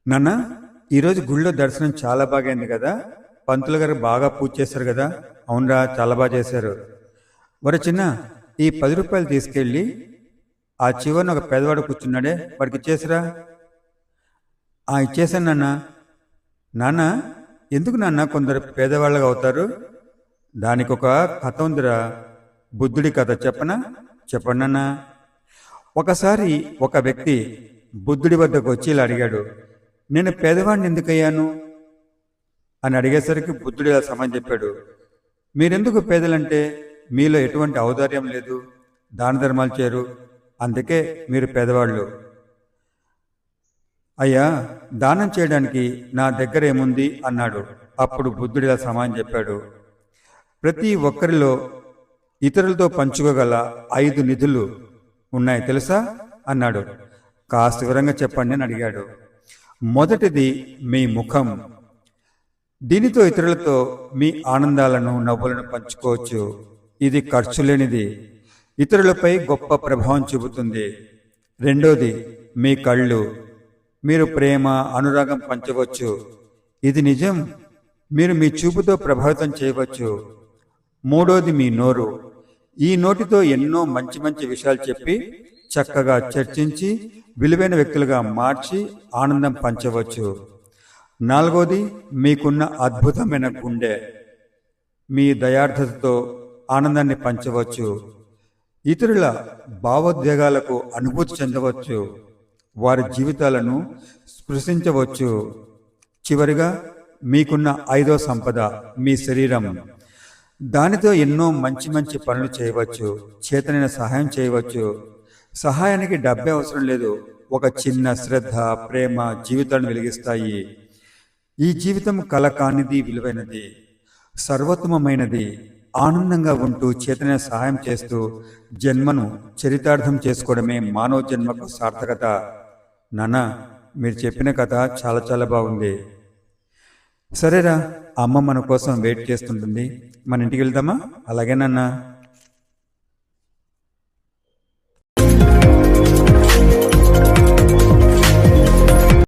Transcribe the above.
నాన్న, ఈరోజు గుళ్ళో దర్శనం చాలా బాగా అయింది కదా. పంతులు గారు బాగా పూజ చేశారు కదా. అవునరా, చాలా బాగా చేశారు. వర చిన్న, ఈ 10 రూపాయలు తీసుకెళ్ళి ఆ చివరిన ఒక పేదవాడు కూర్చున్నాడే, వాడికి ఇచ్చేసిరా. ఇచ్చేసాను నాన్న. నాన్న, ఎందుకు నాన్న కొందరు పేదవాళ్ళగా అవుతారు? దానికి ఒక కథ ఉందిరా. బుద్ధుడి కథ చెప్పనా? చెప్పండి నాన్న. ఒకసారి ఒక వ్యక్తి బుద్ధుడి వద్దకు వచ్చి ఇలా అడిగాడు, నేను పేదవాడిని ఎందుకయ్యాను అని అడిగేసరికి బుద్ధుడు ఇలా సమాధానం చెప్పాడు, మీరెందుకు పేదలంటే మీలో ఎటువంటి ఔదార్యం లేదు, దాన ధర్మాలు చేయరు, అందుకే మీరు పేదవాళ్ళు. అయ్యా, దానం చేయడానికి నా దగ్గర ఏముంది అన్నాడు. అప్పుడు బుద్ధుడు ఇలా సమాధానం చెప్పాడు, ప్రతి ఒక్కరిలో ఇతరులతో పంచుకోగల 5 నిధులు ఉన్నాయి తెలుసా అన్నాడు. కాస్త వివరంగా చెప్పండి అని అడిగాడు. మొదటిది మీ ముఖం. దీనితో ఇతరులతో మీ ఆనందాలను నవ్వులను పంచుకోవచ్చు. ఇది ఖర్చు లేనిది, ఇతరులపై గొప్ప ప్రభావం చూపుతుంది. రెండోది మీ కళ్ళు. మీరు ప్రేమ అనురాగం పంచవచ్చు. ఇది నిజం, మీరు మీ చూపుతో ప్రభావితం చేయవచ్చు. మూడోది మీ నోరు. ఈ నోటితో ఎన్నో మంచి మంచి విషయాలు చెప్పి చక్కగా చర్చించి విలువైన వ్యక్తులుగా మార్చి ఆనందం పంచవచ్చు. నాలుగోది మీకున్న అద్భుతమైన గుండె. మీ దయార్థతతో ఆనందాన్ని పంచవచ్చు. ఇతరుల భావోద్వేగాలకు అనుభూతి చెందవచ్చు. వారి జీవితాలను స్పృశించవచ్చు. చివరిగా మీకున్న 5వ సంపద మీ శరీరం. దానితో ఎన్నో మంచి మంచి పనులు చేయవచ్చు. చేతనైన సహాయం చేయవచ్చు. సహాయానికి డబ్బే అవసరం లేదు. ఒక చిన్న శ్రద్ధ, ప్రేమ జీవితాలను వెలిగిస్తాయి. ఈ జీవితం కల కానిది, విలువైనది, సర్వోత్తమమైనది. ఆనందంగా ఉంటూ చేతనైన సహాయం చేస్తూ జన్మను చరితార్థం చేసుకోవడమే మానవ జన్మకు సార్థకత. నాన్న, మీరు చెప్పిన కథ చాలా చాలా బాగుంది. సరేరా, అమ్మ మన కోసం వెయిట్ చేస్తుంటుంది, మన ఇంటికి వెళ్దామా? అలాగే నాన్న.